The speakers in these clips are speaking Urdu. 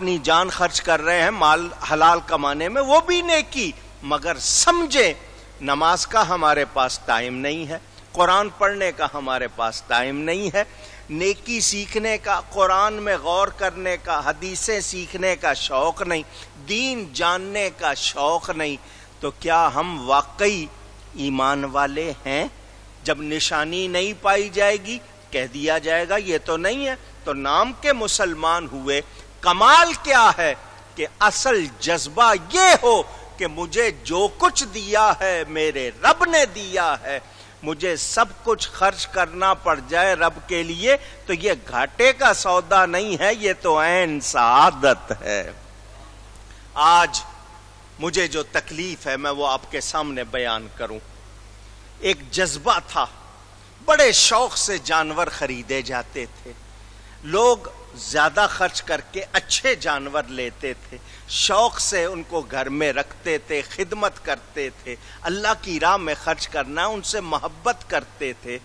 اپنی جان خرچ کر رہے ہیں مال حلال کمانے میں، وہ بھی نیکی، مگر سمجھیں نماز کا ہمارے پاس ٹائم نہیں ہے، قرآن پڑھنے کا ہمارے پاس ٹائم نہیں ہے، نیکی سیکھنے کا، قرآن میں غور کرنے کا، حدیثیں سیکھنے کا شوق نہیں، دین جاننے کا شوق نہیں، تو کیا ہم واقعی ایمان والے ہیں؟ جب نشانی نہیں پائی جائے گی کہہ دیا جائے گا یہ تو نہیں ہے، تو نام کے مسلمان ہوئے۔ کمال کیا ہے کہ اصل جذبہ یہ ہو کہ مجھے جو کچھ دیا ہے میرے رب نے دیا ہے، مجھے سب کچھ خرچ کرنا پڑ جائے رب کے لیے، تو یہ گھاٹے کا سودا نہیں ہے، یہ تو عین سعادت ہے۔ آج مجھے جو تکلیف ہے میں وہ آپ کے سامنے بیان کروں۔ ایک جذبہ تھا، بڑے شوق سے جانور خریدے جاتے تھے، لوگ زیادہ خرچ کر کے اچھے جانور لیتے تھے، شوق سے ان کو گھر میں رکھتے تھے، خدمت کرتے تھے، اللہ کی راہ میں خرچ کرنا، ان سے محبت کرتے تھے۔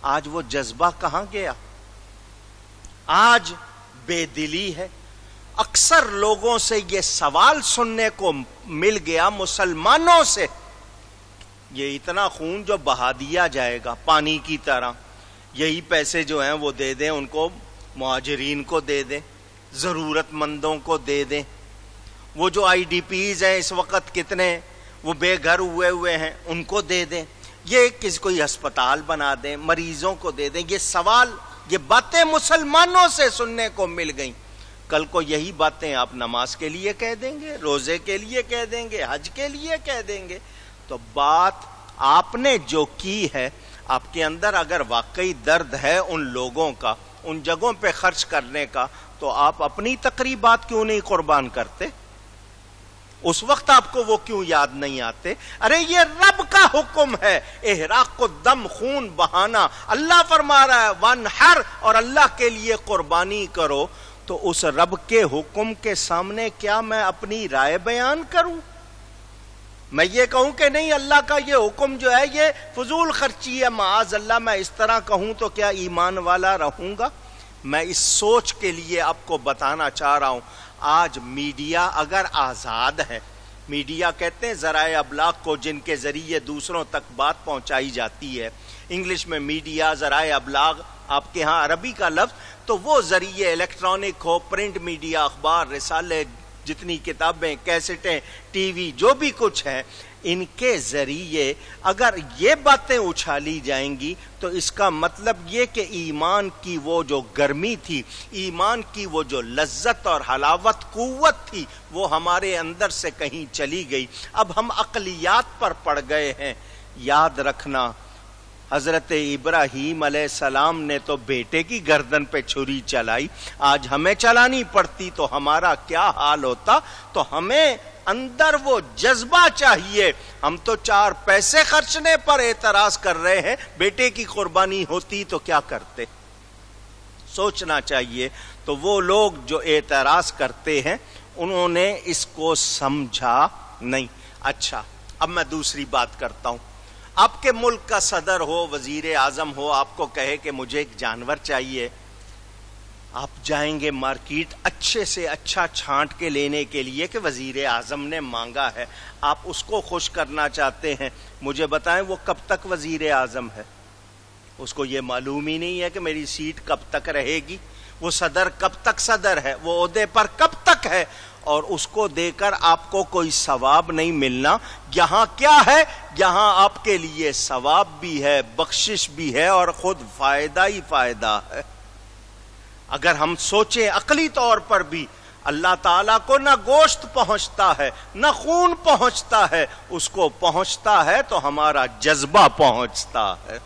آج وہ جذبہ کہاں گیا؟ آج بے دلی ہے۔ اکثر لوگوں سے یہ سوال سننے کو مل گیا مسلمانوں سے، یہ اتنا خون جو بہا دیا جائے گا پانی کی طرح، یہی پیسے جو ہیں وہ دے دیں ان کو، مہاجرین کو دے دیں، ضرورت مندوں کو دے دیں، وہ جو آئی ڈی پیز ہیں اس وقت کتنے وہ بے گھر ہوئے ہیں ان کو دے دیں، یہ کسی کوئی ہسپتال بنا دیں، مریضوں کو دے دیں۔ یہ سوال، یہ باتیں مسلمانوں سے سننے کو مل گئیں۔ کل کو یہی باتیں آپ نماز کے لیے کہہ دیں گے، روزے کے لیے کہہ دیں گے، حج کے لیے کہہ دیں گے۔ تو بات آپ نے جو کی ہے، آپ کے اندر اگر واقعی درد ہے ان لوگوں کا، ان جگہوں پہ خرچ کرنے کا، تو آپ اپنی تقریبات کیوں نہیں قربان کرتے؟ اس وقت آپ کو وہ کیوں یاد نہیں آتے؟ ارے یہ رب کا حکم ہے، احراق الدم، خون بہانا، اللہ فرما رہا ہے وانحر، اور اللہ کے لیے قربانی کرو۔ تو اس رب کے حکم کے سامنے کیا میں اپنی رائے بیان کروں؟ میں یہ کہوں کہ نہیں اللہ کا یہ حکم جو ہے یہ فضول خرچی ہے، معاذ اللہ میں اس طرح کہوں تو کیا ایمان والا رہوں گا؟ میں اس سوچ کے لیے آپ کو بتانا چاہ رہا ہوں۔ آج میڈیا اگر آزاد ہے، میڈیا کہتے ہیں ذرائع ابلاغ کو جن کے ذریعے دوسروں تک بات پہنچائی جاتی ہے، انگلش میں میڈیا، ذرائع ابلاغ، آپ کے ہاں عربی کا لفظ، تو وہ ذریعے الیکٹرانک ہو، پرنٹ میڈیا، اخبار، رسالے، جتنی کتابیں، کیسٹیں، ٹی وی، جو بھی کچھ ہے، ان کے ذریعے اگر یہ باتیں اچھالی جائیں گی تو اس کا مطلب یہ کہ ایمان کی وہ جو گرمی تھی، ایمان کی وہ جو لذت اور حلاوت، قوت تھی، وہ ہمارے اندر سے کہیں چلی گئی۔ اب ہم عقلیات پر پڑ گئے ہیں۔ یاد رکھنا، حضرت ابراہیم علیہ السلام نے تو بیٹے کی گردن پہ چھری چلائی، آج ہمیں چلانی پڑتی تو ہمارا کیا حال ہوتا؟ تو ہمیں اندر وہ جذبہ چاہیے۔ ہم تو 4 پیسے خرچنے پر اعتراض کر رہے ہیں، بیٹے کی قربانی ہوتی تو کیا کرتے؟ سوچنا چاہیے۔ تو وہ لوگ جو اعتراض کرتے ہیں انہوں نے اس کو سمجھا نہیں۔ اچھا، اب میں دوسری بات کرتا ہوں۔ آپ کے ملک کا صدر ہو، وزیر اعظم ہو، آپ کو کہے کہ مجھے ایک جانور چاہیے، آپ جائیں گے مارکیٹ اچھے سے اچھا چھانٹ کے لینے کے لیے کہ وزیر اعظم نے مانگا ہے، آپ اس کو خوش کرنا چاہتے ہیں۔ مجھے بتائیں وہ کب تک وزیر اعظم ہے؟ اس کو یہ معلوم ہی نہیں ہے کہ میری سیٹ کب تک رہے گی، وہ صدر کب تک صدر ہے، وہ عہدے پر کب تک ہے، اور اس کو دے کر آپ کو کوئی ثواب نہیں ملنا۔ یہاں کیا ہے؟ یہاں آپ کے لیے ثواب بھی ہے، بخشش بھی ہے، اور خود فائدہ ہی فائدہ ہے۔ اگر ہم سوچیں عقلی طور پر بھی، اللہ تعالیٰ کو نہ گوشت پہنچتا ہے نہ خون پہنچتا ہے، اس کو پہنچتا ہے تو ہمارا جذبہ پہنچتا ہے،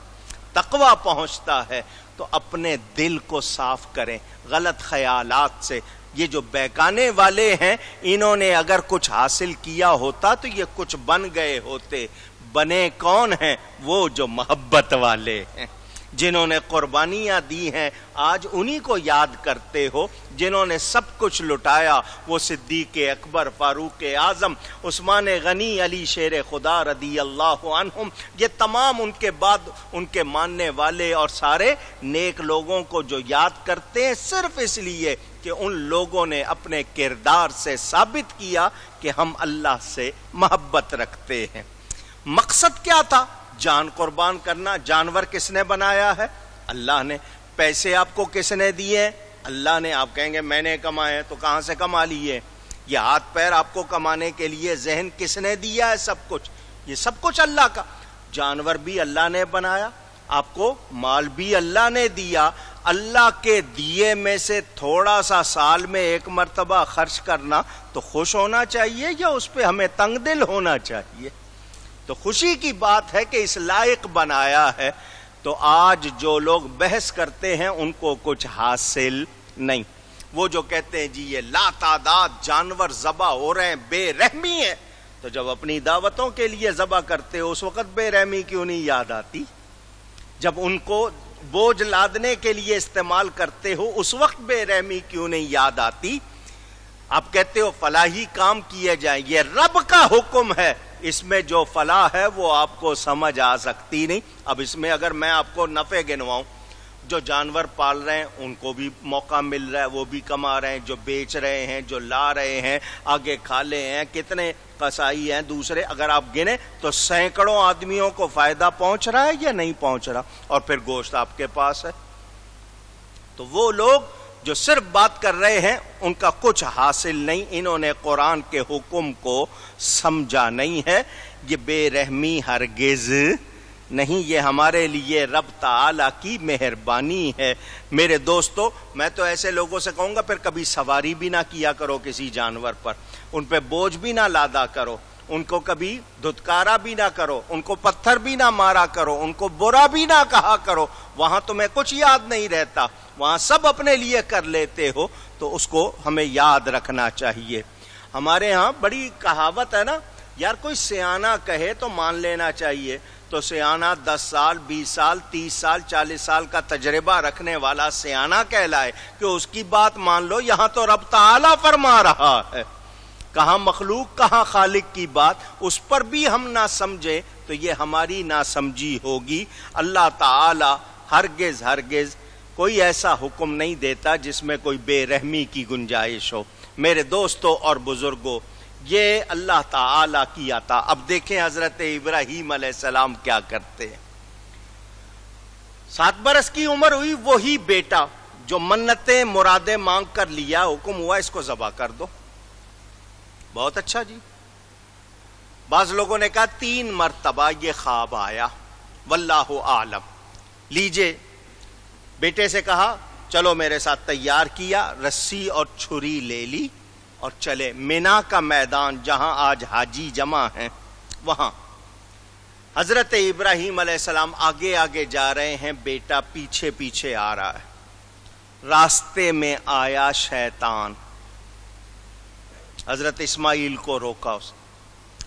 تقویٰ پہنچتا ہے۔ تو اپنے دل کو صاف کریں غلط خیالات سے۔ یہ جو بہکانے والے ہیں انہوں نے اگر کچھ حاصل کیا ہوتا تو یہ کچھ بن گئے ہوتے۔ بنے کون ہیں؟ وہ جو محبت والے ہیں، جنہوں نے قربانیاں دی ہیں، آج انہی کو یاد کرتے ہو۔ جنہوں نے سب کچھ لٹایا، وہ صدیق اکبر، فاروق اعظم، عثمان غنی، علی شیر خدا رضی اللہ عنہم، یہ تمام ان کے بعد ان کے ماننے والے اور سارے نیک لوگوں کو جو یاد کرتے ہیں صرف اس لیے کہ ان لوگوں نے اپنے کردار سے ثابت کیا کہ ہم اللہ سے محبت رکھتے ہیں۔ مقصد کیا تھا؟ جان قربان کرنا۔ جانور کس نے بنایا ہے؟ اللہ نے۔ پیسے آپ کو کس نے دیے؟ اللہ نے۔ آپ کہیں گے میں نے کمائے، تو کہاں سے کما لیے؟ یہ ہاتھ پیر آپ کو کمانے کے لیے ذہن کس نے دیا ہے؟ سب کچھ، یہ سب کچھ اللہ کا۔ جانور بھی اللہ نے بنایا، آپ کو مال بھی اللہ نے دیا۔ اللہ کے دیے میں سے تھوڑا سا سال میں ایک مرتبہ خرچ کرنا تو خوش ہونا چاہیے یا اس پہ ہمیں تنگ دل ہونا چاہیے؟ تو خوشی کی بات ہے کہ اس لائق بنایا ہے۔ تو آج جو لوگ بحث کرتے ہیں ان کو کچھ حاصل نہیں۔ وہ جو کہتے ہیں جی یہ لا تعداد جانور ذبح ہو رہے ہیں، بے رحمی ہے، تو جب اپنی دعوتوں کے لیے ذبح کرتے ہو اس وقت بے رحمی کیوں نہیں یاد آتی؟ جب ان کو بوجھ لادنے کے لیے استعمال کرتے ہو اس وقت بے رحمی کیوں نہیں یاد آتی؟ آپ کہتے ہو فلاحی کام کیے جائیں، یہ رب کا حکم ہے، اس میں جو فلاح ہے وہ آپ کو سمجھ آ سکتی نہیں۔ اب اس میں اگر میں آپ کو نفع گنواؤں، جو جانور پال رہے ہیں ان کو بھی موقع مل رہا ہے، وہ بھی کما رہے ہیں، جو بیچ رہے ہیں، جو لا رہے ہیں، آگے کھالے ہیں، کتنے قصائی ہیں دوسرے، اگر آپ گنے تو سینکڑوں آدمیوں کو فائدہ پہنچ رہا ہے یا نہیں پہنچ رہا؟ اور پھر گوشت آپ کے پاس ہے۔ تو وہ لوگ جو صرف بات کر رہے ہیں ان کا کچھ حاصل نہیں، انہوں نے قرآن کے حکم کو سمجھا نہیں ہے۔ یہ بے رحمی ہرگز نہیں، یہ ہمارے لیے رب تعالی کی مہربانی ہے۔ میرے دوستو، میں تو ایسے لوگوں سے کہوں گا پھر کبھی سواری بھی نہ کیا کرو کسی جانور پر، ان پہ بوجھ بھی نہ لادا کرو، ان کو کبھی دھتکارا بھی نہ کرو، ان کو پتھر بھی نہ مارا کرو، ان کو برا بھی نہ کہا کرو۔ وہاں تمہیں کچھ یاد نہیں رہتا، وہاں سب اپنے لیے کر لیتے ہو، تو اس کو ہمیں یاد رکھنا چاہیے۔ ہمارے ہاں بڑی کہاوت ہے نا، یار کوئی سیانہ کہے تو مان لینا چاہیے۔ تو سیانہ 10 سال 20 سال 30 سال 40 سال کا تجربہ رکھنے والا سیانہ کہلائے کہ اس کی بات مان لو۔ یہاں تو رب تعالیٰ فرما رہا ہے، کہاں مخلوق کہاں خالق کی بات، اس پر بھی ہم نہ سمجھے تو یہ ہماری ناسمجھی ہوگی۔ اللہ تعالیٰ ہرگز ہرگز کوئی ایسا حکم نہیں دیتا جس میں کوئی بے رحمی کی گنجائش ہو۔ میرے دوستوں اور بزرگوں، یہ اللہ تعالی کی عطا۔ اب دیکھیں حضرت ابراہیم علیہ السلام کیا کرتے ہیں۔ 7 برس کی عمر ہوئی، وہی بیٹا جو منتیں مرادیں مانگ کر لیا، حکم ہوا اس کو ذبح کر دو۔ بہت اچھا جی۔ بعض لوگوں نے کہا 3 مرتبہ یہ خواب آیا، واللہ عالم۔ لیجئے، بیٹے سے کہا چلو میرے ساتھ، تیار کیا، رسی اور چھری لے لی اور چلے مینا کا میدان جہاں آج حاجی جمع ہیں وہاں۔ حضرت ابراہیم علیہ السلام آگے آگے جا رہے ہیں، بیٹا پیچھے پیچھے آ رہا ہے۔ راستے میں آیا شیطان، حضرت اسماعیل کو روکا۔ اس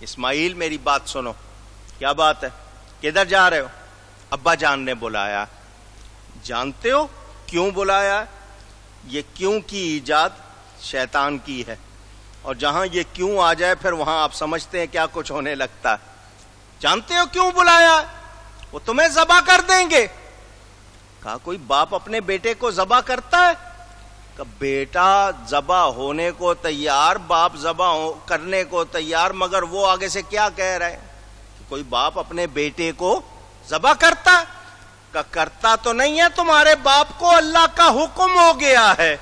اسماعیل میری بات سنو، کیا بات ہے، کدھر جا رہے ہو؟ ابا جان نے بلایا۔ جانتے ہو کیوں بلایا؟ یہ کیوں کی ایجاد شیطان کی ہے، اور جہاں یہ کیوں آ جائے پھر وہاں آپ سمجھتے ہیں کیا کچھ ہونے لگتا ہے۔ جانتے ہو کیوں بلایا؟ وہ تمہیں ذبح کر دیں گے۔ کہا کوئی باپ اپنے بیٹے کو ذبح کرتا ہے؟ کہ بیٹا ذبح ہونے کو تیار، باپ ذبح کرنے کو تیار، مگر وہ آگے سے کیا کہہ رہے ہیں کہ کوئی باپ اپنے بیٹے کو ذبح کرتا ہے؟ کہ کرتا تو نہیں ہے، تمہارے باپ کو اللہ کا حکم ہو گیا ہے۔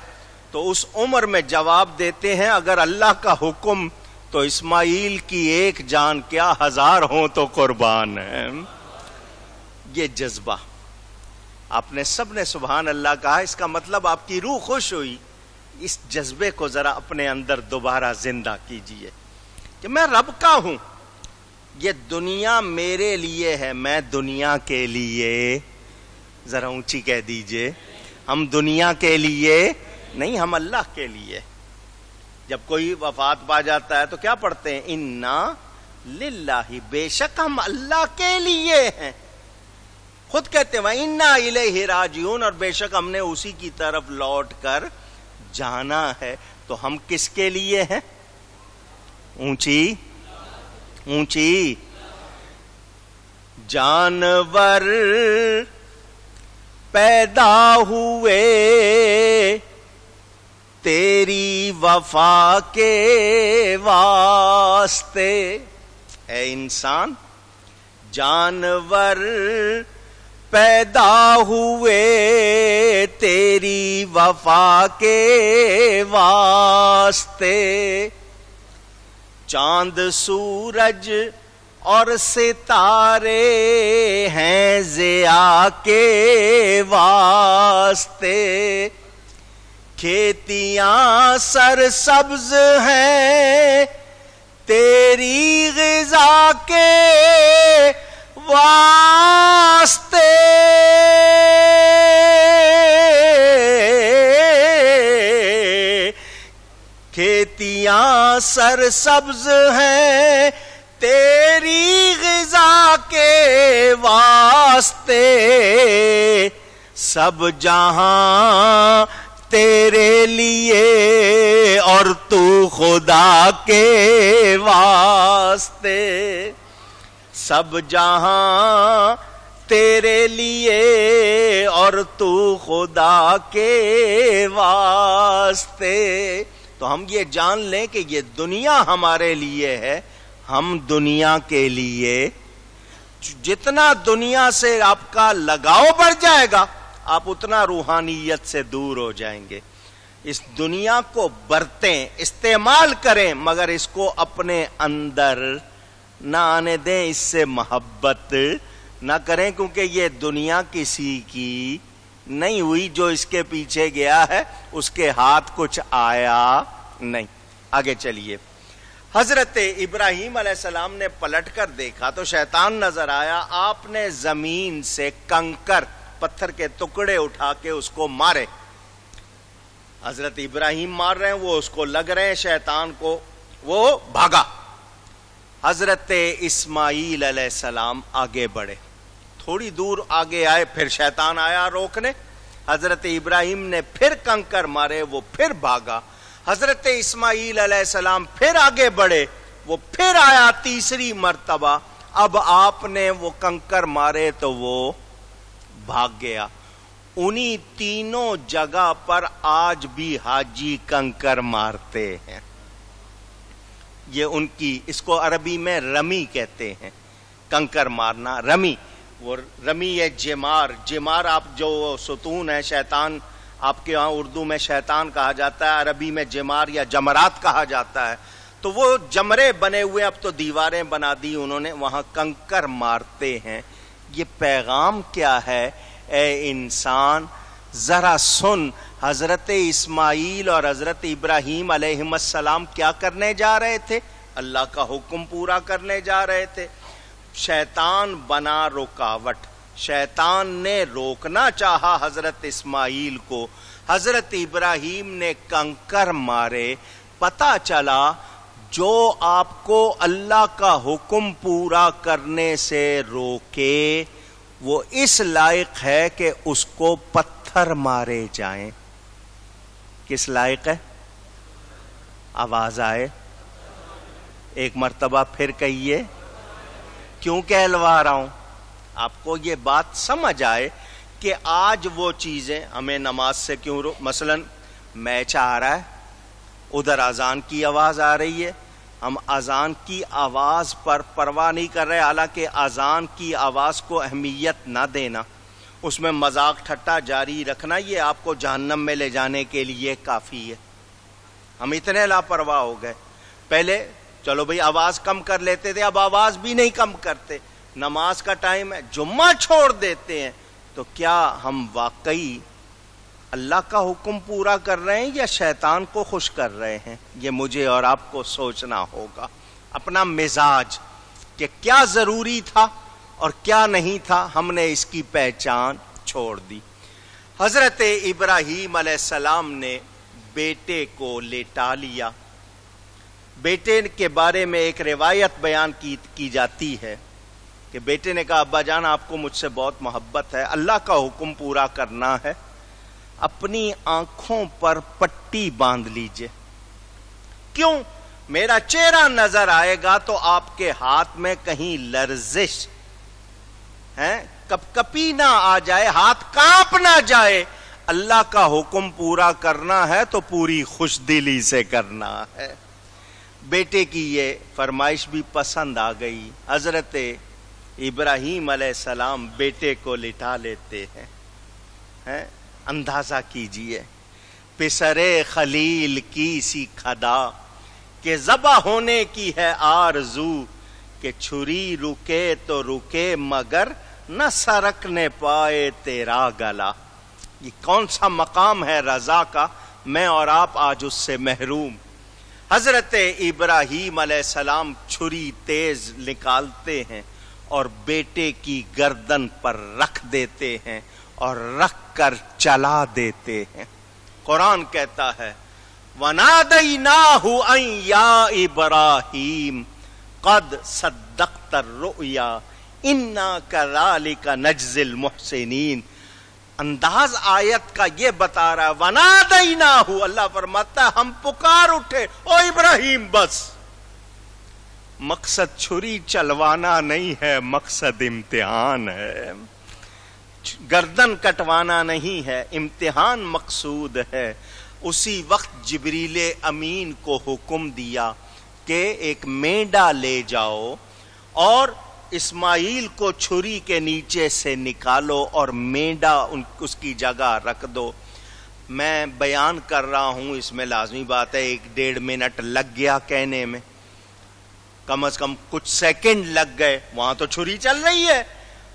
تو اس عمر میں جواب دیتے ہیں اگر اللہ کا حکم تو اسماعیل کی ایک جان کیا 1000 ہوں تو قربان ہے۔ یہ جذبہ آپ نے سب نے سبحان اللہ کہا، اس کا مطلب آپ کی روح خوش ہوئی۔ اس جذبے کو ذرا اپنے اندر دوبارہ زندہ کیجئے کہ میں رب کا ہوں، یہ دنیا میرے لیے ہے، میں دنیا کے لیے، ذرا اونچی کہہ دیجئے، ہم دنیا کے لیے نہیں، ہم اللہ کے لیے۔ جب کوئی وفات پا جاتا ہے تو کیا پڑھتے ہیں؟ انا للہ، بے شک ہم اللہ کے لیے ہیں۔ خود کہتے ہیں انا الیہ راجعون، اور بے شک ہم نے اسی کی طرف لوٹ کر جانا ہے۔ تو ہم کس کے لیے ہیں؟ اونچی اونچی۔ جانور پیدا ہوئے تیری وفا کے واسطے. اے انسان، جانور پیدا ہوئے تیری وفا کے واسطے. چاند سورج اور ستارے ہیں ضیاء کے واسطے. کھیتیاں سرسبز ہیں تیری غذا کے واسطے. کھیتیاں سرسبز ہیں تیری غذا کے واسطے. سب جہاں تیرے لیے اور تو خدا کے واسطے. سب جہاں تیرے لیے اور تو خدا کے واسطے. تو ہم یہ جان لیں کہ یہ دنیا ہمارے لیے ہے، ہم دنیا کے لیے. جتنا دنیا سے آپ کا لگاؤ بڑھ جائے گا آپ اتنا روحانیت سے دور ہو جائیں گے. اس دنیا کو برتیں، استعمال کریں، مگر اس کو اپنے اندر نہ آنے دیں، اس سے محبت نہ کریں، کیونکہ یہ دنیا کسی کی نہیں ہوئی. جو اس کے پیچھے گیا ہے اس کے ہاتھ کچھ آیا نہیں. آگے چلیے. حضرت ابراہیم علیہ السلام نے پلٹ کر دیکھا تو شیطان نظر آیا. آپ نے زمین سے کنکر، پتھر کے ٹکڑے اٹھا کے اس کو مارے. حضرت ابراہیم مار رہے ہیں، وہ اس کو لگ رہے ہیں شیطان کو، وہ بھاگا. حضرت اسماعیل علیہ السلام آگے بڑھے، تھوڑی دور آگے آئے، پھر شیطان آیا روکنے. حضرت ابراہیم نے پھر کنکر مارے، وہ پھر بھاگا. حضرت اسماعیل علیہ السلام پھر آگے بڑھے، وہ پھر آیا تیسری مرتبہ. اب آپ نے وہ کنکر مارے تو وہ بھاگ گیا. انہی تینوں جگہ پر آج بھی حاجی کنکر مارتے ہیں. یہ ان کی، اس کو عربی میں رمی کہتے ہیں، کنکر مارنا رمی. وہ رمی ہے جمار. جمار آپ جو ستون ہے، شیطان آپ کے ہاں اردو میں شیطان کہا جاتا ہے، عربی میں جمار یا جمرات کہا جاتا ہے. تو وہ جمرے بنے ہوئے، اب تو دیواریں بنا دی انہوں نے، وہاں کنکر مارتے ہیں. یہ پیغام کیا ہے؟ اے انسان ذرا سن، حضرت اسماعیل اور حضرت ابراہیم علیہ السلام کیا کرنے جا رہے تھے؟ اللہ کا حکم پورا کرنے جا رہے تھے. شیطان بنا رکاوٹ. شیطان نے روکنا چاہا حضرت اسماعیل کو، حضرت ابراہیم نے کنکر مارے. پتہ چلا جو آپ کو اللہ کا حکم پورا کرنے سے روکے وہ اس لائق ہے کہ اس کو پتھر مارے جائیں. کس لائق ہے؟ آواز آئے ایک مرتبہ پھر کہیے. کیوں کہلوا رہا ہوں؟ آپ کو یہ بات سمجھ آئے کہ آج وہ چیزیں ہمیں نماز سے کیوں مثلا میچ آ رہا ہے، ادھر اذان کی آواز آ رہی ہے، ہم اذان کی آواز پر پرواہ نہیں کر رہے، حالانکہ اذان کی آواز کو اہمیت نہ دینا، اس میں مذاق ٹھٹا جاری رکھنا، یہ آپ کو جہنم میں لے جانے کے لیے کافی ہے. ہم اتنے لاپرواہ ہو گئے. پہلے چلو بھئی آواز کم کر لیتے تھے، اب آواز بھی نہیں کم کرتے. نماز کا ٹائم ہے، جمعہ چھوڑ دیتے ہیں. تو کیا ہم واقعی اللہ کا حکم پورا کر رہے ہیں یا شیطان کو خوش کر رہے ہیں؟ یہ مجھے اور آپ کو سوچنا ہوگا. اپنا مزاج کہ کیا ضروری تھا اور کیا نہیں تھا، ہم نے اس کی پہچان چھوڑ دی. حضرت ابراہیم علیہ السلام نے بیٹے کو لیٹا لیا. بیٹے کے بارے میں ایک روایت بیان کی جاتی ہے کہ بیٹے نے کہا ابا جان آپ کو مجھ سے بہت محبت ہے، اللہ کا حکم پورا کرنا ہے، اپنی آنکھوں پر پٹی باندھ لیجئے. کیوں؟ میرا چہرہ نظر آئے گا تو آپ کے ہاتھ میں کہیں لرزش ہے، کپ کپی نہ آ جائے، ہاتھ کانپ نہ جائے. اللہ کا حکم پورا کرنا ہے تو پوری خوش دلی سے کرنا ہے۔ بیٹے کی یہ فرمائش بھی پسند آ گئی۔ حضرت ابراہیم علیہ السلام بیٹے کو لٹا لیتے ہیں۔ اندازہ کیجئے، پسرے خلیل کی سی کھدا کہ ذبح ہونے کی ہے آرزو، کہ چھری رکے تو رکے مگر نہ سرکنے پائے تیرا گلا۔ یہ کون سا مقام ہے رضا کا، میں اور آپ آج اس سے محروم۔ حضرت ابراہیم علیہ السلام چھری تیز نکالتے ہیں اور بیٹے کی گردن پر رکھ دیتے ہیں اور رکھ کر چلا دیتے ہیں۔ قرآن کہتا ہے وَنَادَيْنَاهُ أَن يَا إِبْرَاهِيمُ قَدْ صَدَّقْتَ الرُّؤْيَا إِنَّا كَذَلِكَ نَجْزِي الْمُحْسِنِينَ۔ انداز آیت کا یہ بتا رہا ہے، وَنَادَيْنَاهُ، اللہ فرماتا ہے ہم پکار اٹھے، او ابراہیم۔ بس مقصد چھری چلوانا نہیں ہے، مقصد امتحان ہے، گردن کٹوانا نہیں ہے، امتحان مقصود ہے۔ اسی وقت جبریل امین کو حکم دیا کہ ایک مینڈا لے جاؤ اور اسماعیل کو چھری کے نیچے سے نکالو اور مینڈا اس کی جگہ رکھ دو۔ میں بیان کر رہا ہوں، اس میں لازمی بات ہے 1-1.5 منٹ لگ گیا کہنے میں، کم از کم کچھ سیکنڈ لگ گئے، وہاں تو چھری چل رہی ہے۔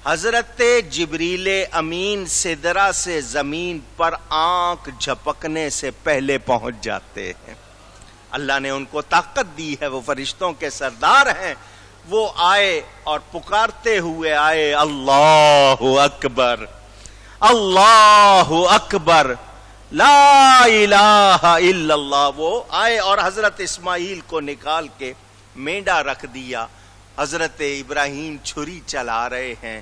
حضرت جبریل امین سدرہ سے زمین پر آنکھ جھپکنے سے پہلے پہنچ جاتے ہیں۔ اللہ نے ان کو طاقت دی ہے، وہ فرشتوں کے سردار ہیں۔ وہ آئے اور پکارتے ہوئے آئے، اللہ اکبر اللہ اکبر لا الہ الا اللہ۔ وہ آئے اور حضرت اسماعیل کو نکال کے مینڈا رکھ دیا۔ حضرت ابراہیم چھری چلا رہے ہیں،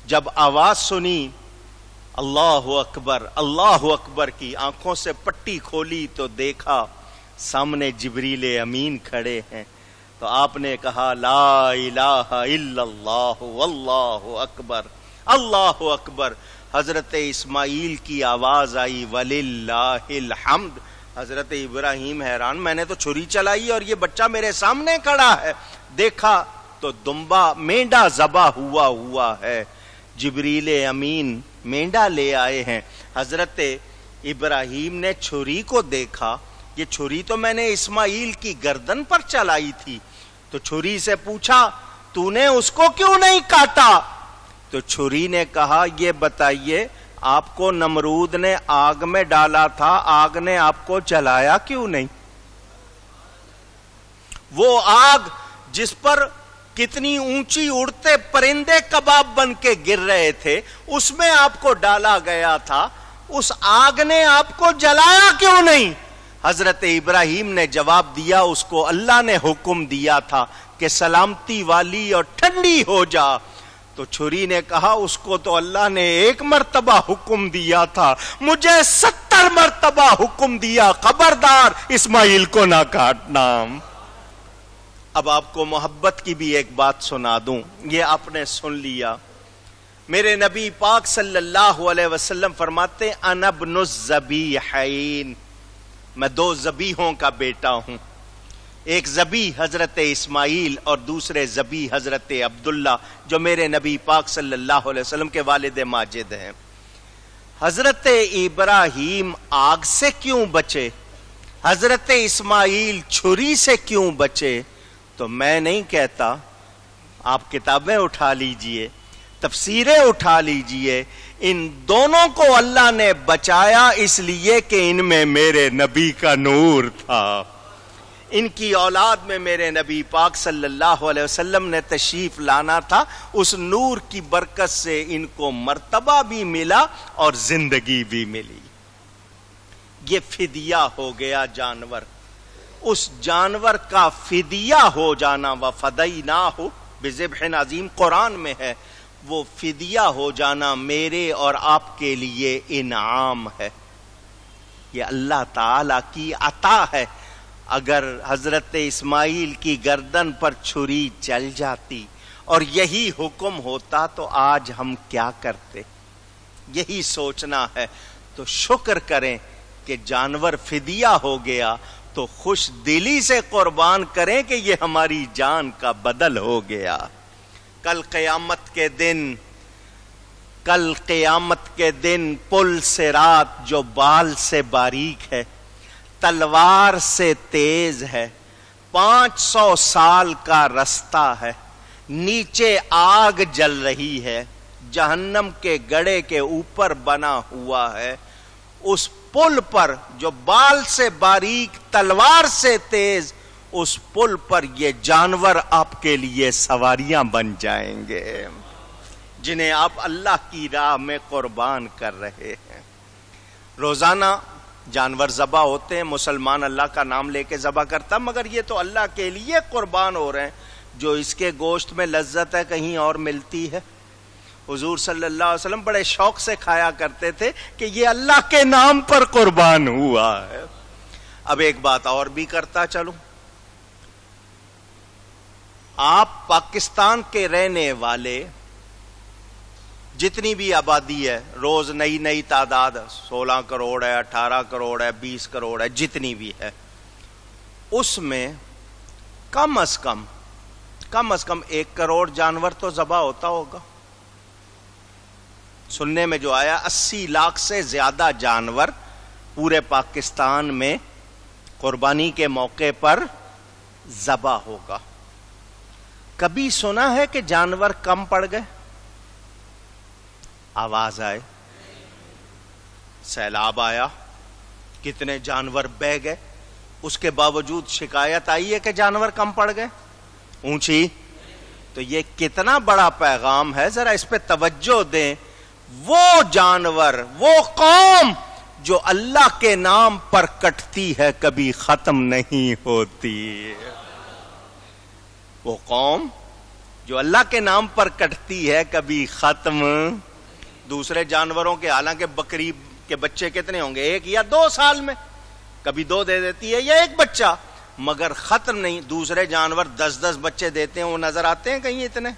جب آواز سنی اللہ اکبر کی، آنکھوں سے پٹی کھولی تو دیکھا سامنے جبریل امین کھڑے ہیں، تو آپ نے کہا لا الہ الا اللہ واللہ اکبر اللہ اکبر۔ حضرت اسماعیل کی آواز آئی وللہ الحمد۔ حضرت ابراہیم حیران، میں نے تو چھری چلائی اور یہ بچہ میرے سامنے کھڑا ہے۔ دیکھا تو دمبا مینڈا ذبح ہوا ہے۔ جبریل امین مینڈا لے آئے ہیں۔ حضرت ابراہیم نے چھری کو دیکھا، یہ چھری تو میں نے اسماعیل کی گردن پر چلائی تھی، تو چھری سے پوچھا تو نے اس کو کیوں نہیں کاٹا؟ تو چھری نے کہا یہ بتائیے آپ کو نمرود نے آگ میں ڈالا تھا، آگ نے آپ کو جلایا کیوں نہیں؟ وہ آگ جس پر کتنی اونچی اڑتے پرندے کباب بن کے گر رہے تھے، اس میں آپ کو ڈالا گیا تھا، اس آگ نے آپ کو جلایا کیوں نہیں؟ حضرت ابراہیم نے جواب دیا اس کو اللہ نے حکم دیا تھا کہ سلامتی والی اور ٹھنڈی ہو جا۔ تو چھری نے کہا اس کو تو اللہ نے 1 مرتبہ حکم دیا تھا، مجھے 70 مرتبہ حکم دیا، خبردار اسماعیل کو نہ کاٹنا۔ اب آپ کو محبت کی بھی ایک بات سنا دوں، یہ آپ نے سن لیا۔ میرے نبی پاک صلی اللہ علیہ وسلم فرماتے ہیں انا ابن الذبیحین، میں 2 ذبیحوں کا بیٹا ہوں، ایک ذبیح حضرت اسماعیل اور دوسرے ذبیح حضرت عبداللہ جو میرے نبی پاک صلی اللہ علیہ وسلم کے والد ماجد ہیں۔ حضرت ابراہیم آگ سے کیوں بچے، حضرت اسماعیل چھری سے کیوں بچے؟ تو میں نہیں کہتا، آپ کتابیں اٹھا لیجئے، تفسیریں اٹھا لیجئے، ان دونوں کو اللہ نے بچایا اس لیے کہ ان میں میرے نبی کا نور تھا، ان کی اولاد میں میرے نبی پاک صلی اللہ علیہ وسلم نے تشریف لانا تھا، اس نور کی برکت سے ان کو مرتبہ بھی ملا اور زندگی بھی ملی۔ یہ فدیہ ہو گیا جانور، اس جانور کا فدیہ ہو جانا، وَفَدَيْنَاهُ بِذِبْحٍ عَظِيمٍ قرآن میں ہے، وہ فدیہ ہو جانا میرے اور آپ کے لیے انعام ہے، یہ اللہ تعالی کی عطا ہے۔ اگر حضرت اسماعیل کی گردن پر چھری چل جاتی اور یہی حکم ہوتا تو آج ہم کیا کرتے؟ یہی سوچنا ہے۔ تو شکر کریں کہ جانور فدیہ ہو گیا، تو خوش دلی سے قربان کریں کہ یہ ہماری جان کا بدل ہو گیا۔ کل قیامت کے دن پل صراط جو بال سے باریک ہے، تلوار سے تیز ہے، 500 سال کا رستہ ہے، نیچے آگ جل رہی ہے، جہنم کے گڑھے کے اوپر بنا ہوا ہے، اس پل پر جو بال سے باریک تلوار سے تیز، اس پل پر یہ جانور آپ کے لیے سواریاں بن جائیں گے جنہیں آپ اللہ کی راہ میں قربان کر رہے ہیں۔ روزانہ جانور ذبح ہوتے ہیں، مسلمان اللہ کا نام لے کے ذبح کرتا، مگر یہ تو اللہ کے لیے قربان ہو رہے ہیں۔ جو اس کے گوشت میں لذت ہے کہیں اور ملتی ہے؟ حضور صلی اللہ علیہ وسلم بڑے شوق سے کھایا کرتے تھے کہ یہ اللہ کے نام پر قربان ہوا ہے۔ اب ایک بات اور بھی کرتا چلوں، آپ پاکستان کے رہنے والے جتنی بھی آبادی ہے، روز نئی تعداد 16 کروڑ ہے، 18 کروڑ ہے، 20 کروڑ ہے، جتنی بھی ہے، اس میں کم از کم 1 کروڑ جانور تو ذبح ہوتا ہوگا۔ سننے میں جو آیا 80 لاکھ سے زیادہ جانور پورے پاکستان میں قربانی کے موقع پر ذبح ہوگا۔ کبھی سنا ہے کہ جانور کم پڑ گئے؟ آواز آئے، سیلاب آیا، کتنے جانور بہہ گئے، اس کے باوجود شکایت آئی ہے کہ جانور کم پڑ گئے؟ اونچی؟ تو یہ کتنا بڑا پیغام ہے، ذرا اس پہ توجہ دیں۔ وہ جانور، وہ قوم جو اللہ کے نام پر کٹتی ہے کبھی ختم نہیں ہوتی۔ وہ قوم جو اللہ کے نام پر کٹتی ہے کبھی ختم۔ دوسرے جانوروں کے حالانکہ بکری کے بچے کتنے ہوں گے؟ 1 یا 2 سال میں، کبھی 2 دے دیتی ہے یا 1 بچہ، مگر ختم نہیں۔ دوسرے جانور 10 بچے دیتے ہیں، وہ نظر آتے ہیں کہیں اتنے؟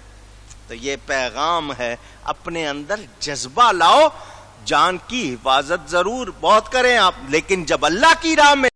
تو یہ پیغام ہے، اپنے اندر جذبہ لاؤ، جان کی حفاظت ضرور بہت کریں آپ، لیکن جب اللہ کی راہ میں